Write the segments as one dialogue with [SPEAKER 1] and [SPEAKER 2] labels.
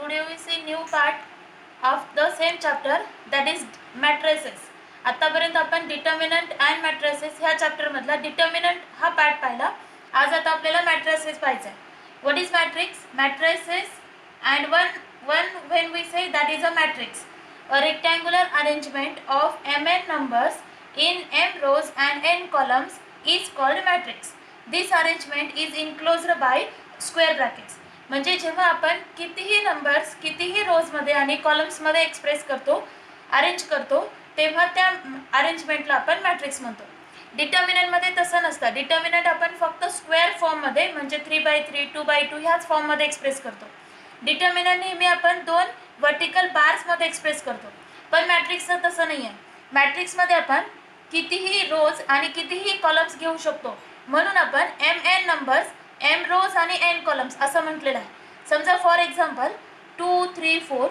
[SPEAKER 1] today we see new part of the same chapter, that is matrices. आतापर्यंत आपण determinant and matrices ह्या chapter मधला determinant हा part पाहिला. आज आता आपल्याला मॅट्रिसेस पाहायचं आहे. What is matrix? Matrices and one when we say that is a matrix, a rectangular arrangement of mn numbers in m rows and n columns is called matrix. This arrangement is enclosed by square brackets. म्हणजे जेव्हा आपण कितीही numbers कितीही रोजमध्ये आणि कॉलम्समध्ये express करतो, arrange करतो, तेव्हा त्या अरेंजमेंटला आपण मॅट्रिक्स म्हणतो. डिटर्मिनंटमध्ये तसं नसतं. डिटर्मिनंट आपण फक्त स्क्वेअर फॉर्ममध्ये म्हणजे 3/3 2/2 ह्याच फॉर्ममध्ये एक्सप्रेस करतो. डिटर्मिनंट नेहमी आपण दोन वर्टिकल बार्समध्ये एक्सप्रेस करतो, पण मॅट्रिक्सचं तसं नाही आहे. मॅट्रिक्समध्ये आपण कितीही रोज आणि कितीही कॉलम्स घेऊ शकतो, म्हणून आपण mn नंबर्स, m रोज आणि n कॉलम्स असं म्हटलेलं आहे. समजा फॉर एक्झाम्पल 2 3 4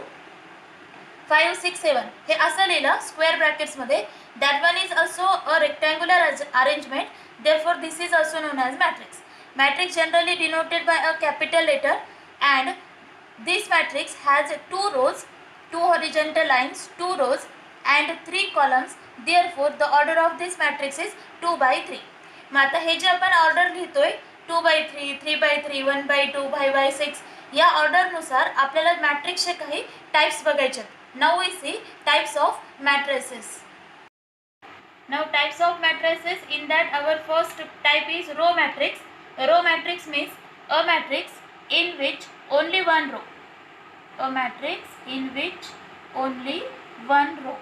[SPEAKER 1] 5 6 7 हे असं लिहिलं स्क्वेअर ब्रॅकेट्समध्ये. That one is also a rectangular arrangement, therefore this is also known as matrix. Matrix generally denoted by a capital letter and this matrix has 2 rows, 2 horizontal lines, 2 rows and 3 columns. Therefore the order of this matrix is 2/3. मग आता हे जे आपण order लिहितोय 2/3 3/3 1/2 5/6 या ऑर्डरनुसार आपल्याला मॅट्रिक्सचे काही टाइप्स बघायचे आहेत. Now we see types of matrices. Now types of matrices, in that our first type is row matrix. Row matrix means a matrix in which only one row, a matrix in which only one row,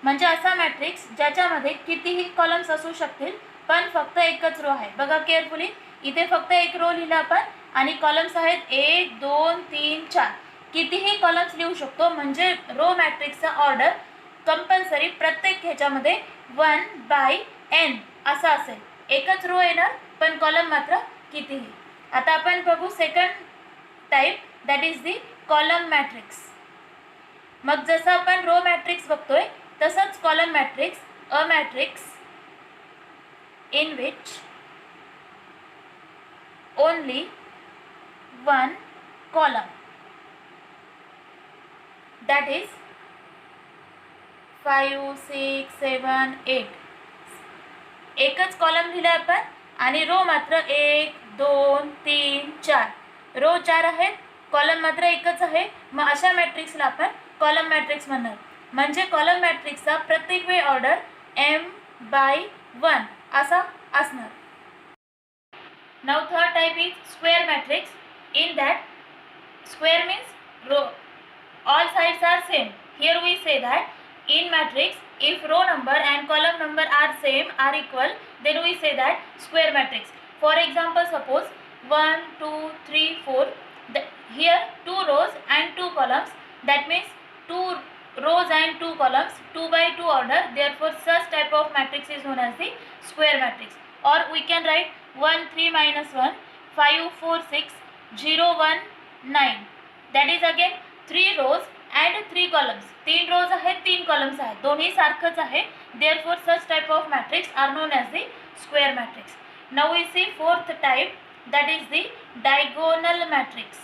[SPEAKER 1] म्हणजे असा matrix ज्याच्यामध्ये कितीही columns असू शकतील पण फक्त एकच row आहे. बघा केअरफुली, इथे फक्त एक रो लिहिला आपण आणि कॉलम्स आहेत 1 2 3 4. कितीही कॉलम्स लिहू शकतो, म्हणजे रो मॅट्रिक्सचा ऑर्डर कंपल्सरी प्रत्येक ह्याच्यामध्ये 1/n असा असेल. एकच रो येणार पण कॉलम मात्र कितीही. आता आपण बघू second type, that is the column matrix. मग जसं आपण रो मॅट्रिक्स बघतोय तसंच column matrix, a matrix in which only one column, that is 5 6 7 8. एकच कॉलम लिहिला आपण आणि रो मात्र 1 2 3 4. रो 4 आहेत, कॉलम मात्र एकच आहे. मग अशा मॅट्रिक्सला आपण कॉलम मॅट्रिक्स म्हणणार. म्हणजे कॉलम मॅट्रिक्सचा प्रत्येक वेळी ऑर्डर m/1 असा असणार. Now third type is square matrix. In that square means row, all sides are same. Here we say that in matrix if row number and column number are same, are equal, then we say that square matrix. For example, suppose 1 2 3 4, here 2 rows and 2 columns, that means 2 rows and 2 columns, 2/2 order, therefore such type of matrix is known as the square matrix. Or we can write 1 3 minus 1 5 4 6 0 1 9, that is again 3 rows and 3 columns. 3 rows आहेत 3 columns आहेत, दोन्ही सारखंच आहे. therefore such type of matrix are known as the square matrix. Now we see fourth type, that is the diagonal matrix.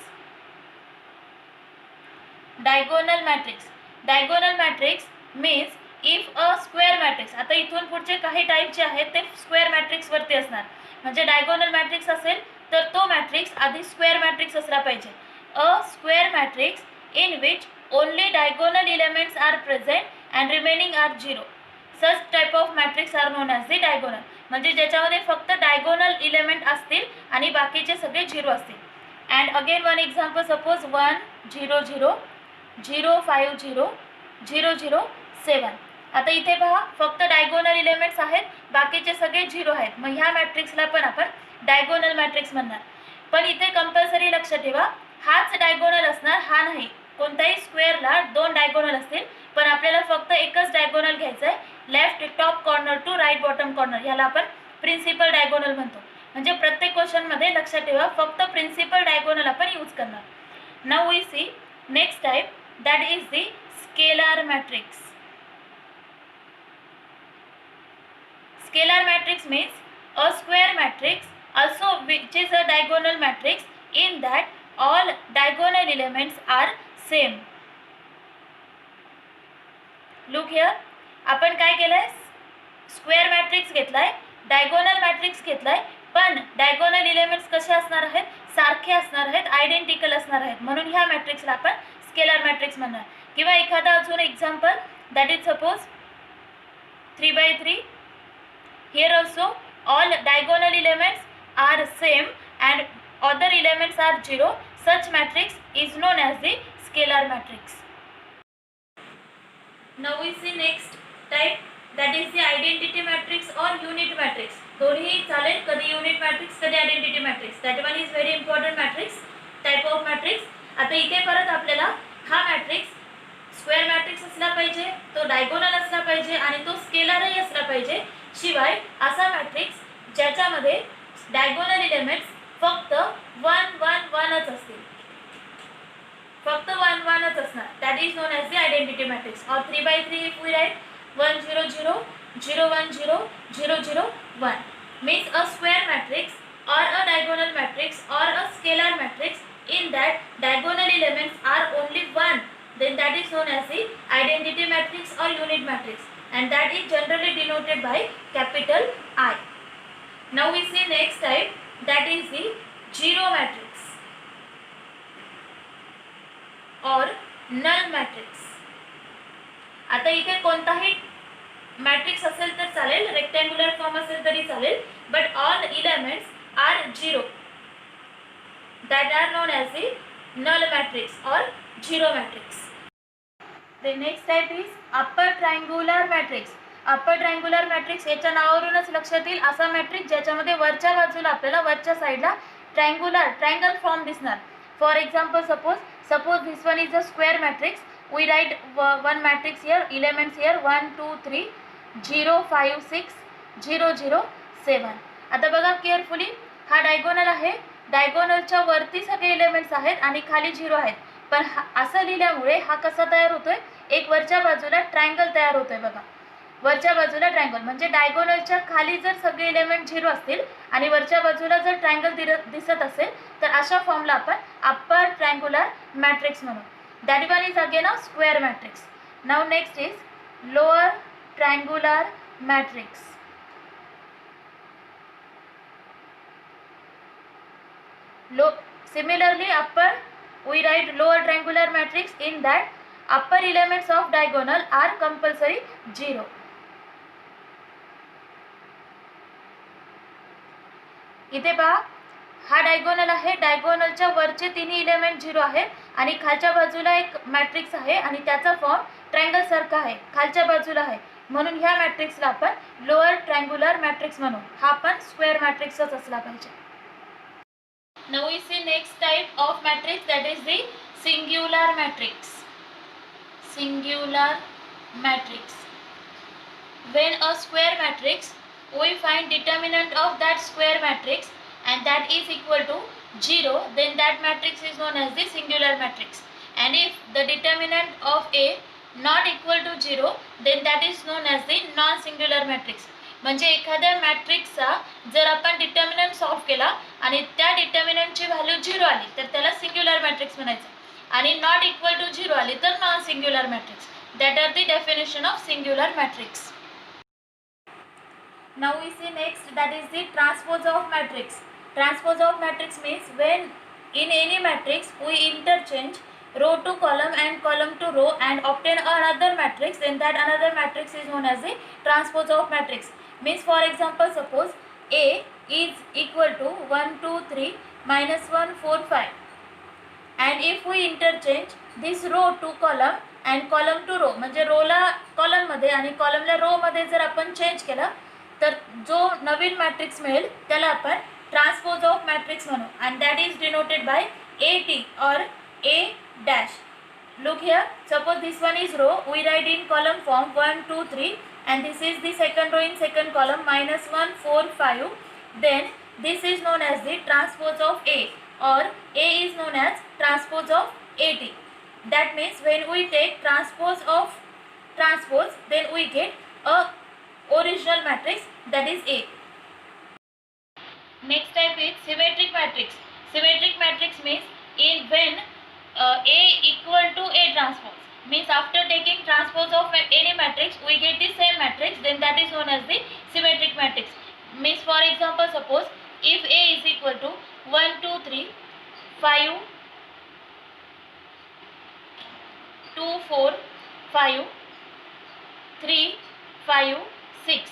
[SPEAKER 1] Diagonal matrix. Diagonal matrix means if a square matrix, आता इथून पुढचे काही type जे आहेत ते square matrix वरती असणार. म्हणजे डायगोनल मॅट्रिक्स असेल तर तो मॅट्रिक्स आधी स्क्वेअर मॅट्रिक्स असला पाहिजे. A square matrix in which only diagonal elements are present and remaining are 0. Such type of matrix are known as the diagonal. म्हणजे ज्याच्यामध्ये फक्त डायगोनल एलिमेंट असतील आणि बाकीचे सगळे 0 असतील. and again one example, suppose 1 0 0 0 5 0 0 0 7. आता इथे पहा फक्त डायगोनल एलिमेंट्स आहेत, बाकीचे सगळे 0 आहेत. मग ह्या मॅट्रिक्सला पण आपण डायगोनल मॅट्रिक्स म्हणणार. पण इथे कंपल्सरी लक्ष ठेवा, हाच डायगोनल असणार, हा नाही. कोणत्याही स्क्वेअरला 2 डायगोनल असतील पण आपल्याला फक्त एकच डायगोनल घ्यायचं आहे, left top corner to right bottom corner. याला आपण प्रिन्सिपल डायगोनल म्हणतो. म्हणजे प्रत्येक क्वेश्चनमध्ये लक्षात ठेवा फक्त प्रिन्सिपल डायगोनल आपण यूज करणार. Now we see next type, that is the scalar matrix. Scalar matrix means a square matrix also which is a diagonal matrix in that all diagonal elements are same. Look here, आपण काय केलंय, square matrix घेतलाय, diagonal matrix घेतलाय, पण diagonal elements कसे असणार आहेत, सारखे असणार आहेत, आयडेंटिकल असणार आहेत, म्हणून ह्या मॅट्रिक्सला आपण स्केलर मॅट्रिक्स म्हणणार. किंवा एखादा अजून example, that is suppose 3/3. Here also all diagonal elements are same and other elements are 0. Such matrix is known as the scalar matrix. Now we see next type, that is the identity matrix or unit matrix. दोन्ही चालेल, कधी unit matrix कधी identity matrix. That one is very important matrix, type of matrix. आता इथे परत आपल्याला हा matrix square matrix असला पाहिजे, तो डायगोनल असला पाहिजे आणि तो स्केलरही असला पाहिजे. शिवाय असा मॅट्रिक्स ज्याच्यामध्ये डायगोनल एलिमेंट्स फक्त 1 1 1च असतील, फक्त 1 1च असणार. That is known as the identity matrix. और 3/3 if we write 1 0 0 0 1 0 0 0 1 means a square matrix or a diagonal matrix or a scalar matrix in that diagonal elements are only 1, then that is known as the identity matrix or unit matrix, and that is generally denoted by capital I. Now we see next type, that is the zero matrix और null matrix. आता इथे कोणताही matrix असेल तर चालेल, rectangular form असेल तरी चालेल, but all elements are 0, that are known as the null matrix or zero matrix. The next type is upper triangular matrix. Upper triangular matrix याच्या नावावरूनच लक्षात येईल, असा मॅट्रिक्स ज्याच्यामध्ये वरच्या बाजूला आपल्याला वरच्या साईडला ट्रायंगल फॉर्म दिसणार. For example, suppose this one is a square matrix. We write one matrix here, elements here 1 2 3 0 5 6 0 0 7. आता बघा केअरफुली, हा डायगोनल आहे, डायगोनलच्या वरती सगळे एलिमेंट्स आहेत आणि खाली 0 आहेत. पण असं लिहिल्यामुळे हा कसा तयार होतोय, एक वरच्या बाजूला ट्रायंगल तयार होतोय. बघा, वरच्या बाजूला ट्रायंगल म्हणजे डायगोनलच्या खाली जर सगळे एलिमेंट 0 असतील आणि वरच्या बाजूला जर ट्रायंगल दिसत असेल तर अशा फॉर्मला आपण अप्पर ट्रायंग्युलर मॅट्रिक्स म्हणू. That one is again a square matrix. Now next is lower triangular matrix. Similarly, upper we write lower triangular matrix, in that upper elements of diagonal are compulsory 0. इथे पहा, हा diagonal आहे, डायगोनलच्या वरचे तिन्ही element 0 आहेत आणि खालच्या बाजूला एक मॅट्रिक्स आहे आणि त्याचा फॉर्म ट्रायंगल सारखा आहे, खालच्या बाजूला आहे, म्हणून ह्या मॅट्रिक्सला आपण लोअर ट्रायंग्युलर मॅट्रिक्स म्हणू. हा पण स्क्वेअर मॅट्रिक्सच असला पाहिजे. Now we see next type of matrix, that is the singular matrix. Singular matrix. When a square matrix, we find determinant of that square matrix and that is equal to 0, then that matrix is known as the singular matrix. And if the determinant of A not equal to 0, then that is known as the non-singular matrix. म्हणजे एखाद्या मॅट्रिक्सचा जर आपण determinant solve केला आणि त्या डिटर्मिनंटची value 0 आली तर त्याला सिंग्युलर मॅट्रिक्स म्हणायचं आणि नॉट इक्वल टू 0 आली तर non singular matrix. That are the definition of singular matrix. Now we see next, that is the transpose of matrix. Transpose of matrix means when in any matrix we interchange row to column and column to row and obtain another matrix, then that another matrix is known as the transpose of matrix. Means for example, suppose A is equal to 1 2 3 minus 1 4 5, and if we interchange this row to column and column to row, म्हणजे रोला column मध्ये आणि कॉलमला row मध्ये जर आपण change केला तर जो नवीन मॅट्रिक्स मिळेल त्याला आपण ट्रान्सपोज ऑफ मॅट्रिक्स म्हणू, and that is denoted by AT or A dash. Look here, suppose this one is row, we write in column form 1 2 3, and this is the second row in second column minus 1 4 5, then this is known as the transpose of A, or A is known as transpose of AT. That means when we take transpose of transpose, then we get a original matrix, that is A. Next type is symmetric matrix. Symmetric matrix means in when A equal to A transpose. Means after taking transpose of any matrix, we get the same matrix, then that is known as the symmetric matrix. Means for example, suppose if A is equal to 1, 2, 3, 5, 2, 4, 5, 3, 5, 6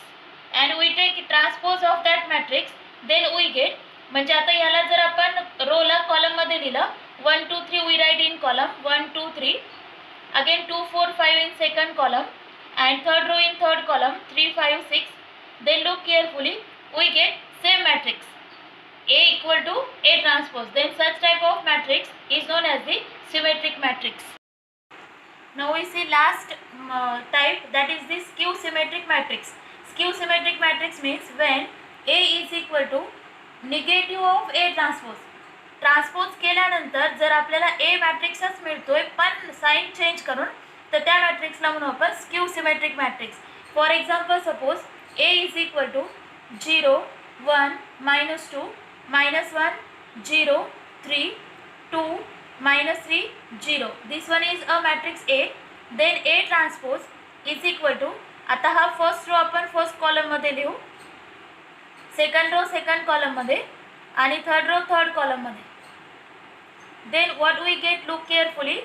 [SPEAKER 1] and we take transpose of that matrix, then we get, म्हणजे आता याला जर आपण row ला column मध्ये लिहिलं 1 2 3 we write in column 1 2 3, again 2 4 5 in second column and third row in third column 3 5 6. Then look carefully, we get same matrix A equal to A transpose. Then such type of matrix is known as the symmetric matrix. Now we see last type, that is the skew symmetric matrix. Skew symmetric matrix means when A is equal to negative of A transpose. Transpose केल्यानंतर जर आपल्याला ए मॅट्रिक्सच मिळतोय पण sign change करून, तर त्या मॅट्रिक्सला म्हणू आपण skew symmetric matrix. For example suppose A is equal to 0 1 -2 -1 0 3 2 -3 0. This one is a matrix A. Then A transpose is equal to, आता हा फर्स्ट रो आपण फर्स्ट कॉलममध्ये लिहू, सेकंड रो सेकंड कॉलममध्ये आणि थर्ड रो थर्ड कॉलममध्ये. Then what we get, look carefully,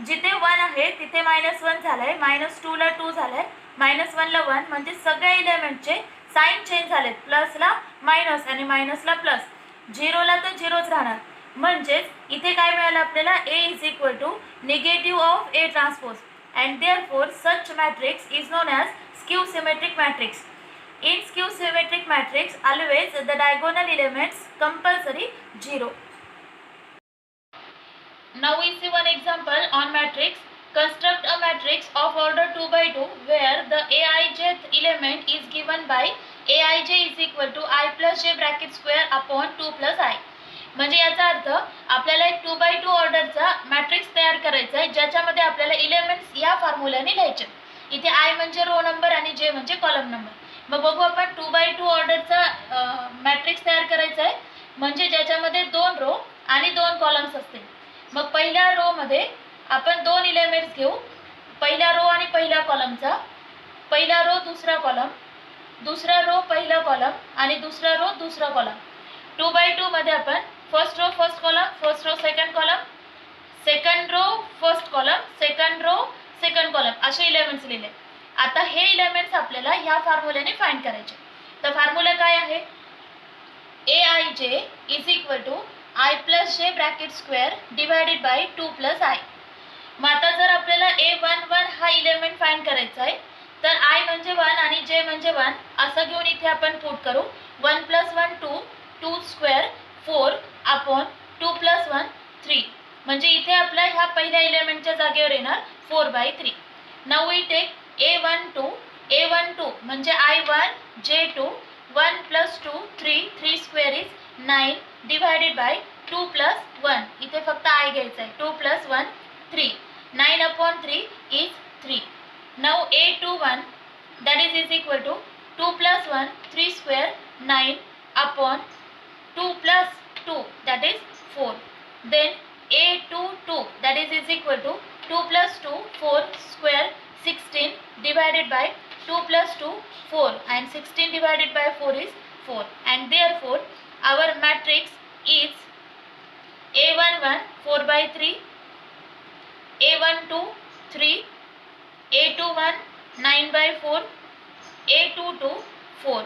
[SPEAKER 1] जिथे 1 आहे तिथे -1 झालं आहे, -2 ला 2 झालं आहे, -1 ला 1, म्हणजे सगळ्या एलिमेंटचे साईन चेंज झालेत, प्लसला मायनस आणि मायनसला प्लस, 0ला तर 0च राहणार. म्हणजेच इथे काय मिळालं आपल्याला, A is equal to negative of A transpose and therefore such matrix is known as skew symmetric matrix. In skew symmetric matrix, always the diagonal elements compulsory 0. Now we see one example on matrix. Construct a matrix of order 2 by 2 where the aijth element is given by aij is equal to I plus j bracket square upon 2 plus I. म्हणजे याचा अर्थ आपल्याला एक 2 by 2 ऑर्डरचा matrix तयार करायचा आहे, ज्याच्यामध्ये आपल्याला एलिमेंट्स या फॉर्म्युल्याने लिहायचे. इथे I म्हणजे रो नंबर आणि J म्हणजे कॉलम नंबर. मग बघू आपण 2 by 2 ऑर्डरचा मॅट्रिक्स तयार करायचा आहे, म्हणजे ज्याच्यामध्ये 2 रो आणि 2 कॉलम्स असतील. मग पहिल्या रो मध्ये आपण 2 एलिमेंट्स घेऊ, पहिला रो आणि पहिला कॉलमचा, पहिला रो दुसरा कॉलम, दुसरा रो पहिला कॉलम आणि दुसरा रो दुसरा कॉलम. 2 by 2 मध्ये आपण first row first column, first row second column, second row first column, second row second column असे एलिमेंट्स लिहिले. आता हे एलिमेंट्स आपल्याला ह्या फॉर्म्युल्याने फाइंड करायचे. तर फॉर्म्युला काय आहे, aij is equal to I plus J bracket square divided by 2 plus I. मग आता जर आपल्याला a11 हा एलिमेंट फाइंड करायचा आहे, तर I म्हणजे 1 आणि J म्हणजे 1 असं घेऊन इथे आपण पुट करू. 1 + 1 2, 2 स्क्वेअर 4 अपॉन 2 + 1 3. म्हणजे इथे आपल्या ह्या पहिल्या एलिमेंटच्या जागेवर येणार 4/3. नाउ वी टेक a12 म्हणजे I1 J2 1 + 2 3, 3 square is 9 divided by 2 + 1. इथे फक्त I घ्यायचा आहे. 2 + 1 3, 9/3 is 3. Now a21 that is equal to 2 + 1 3 square 9 upon 2 + 2 that is 4. Then a22 that is equal to 2 + 2 4 square 16 divided by 2 + 2 4 and 16 divided by 4 is 4, and therefore our matrix is a11 4/3, a12 3, a21 9/4, a22 4.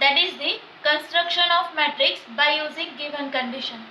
[SPEAKER 1] That is the construction of matrix by using given condition.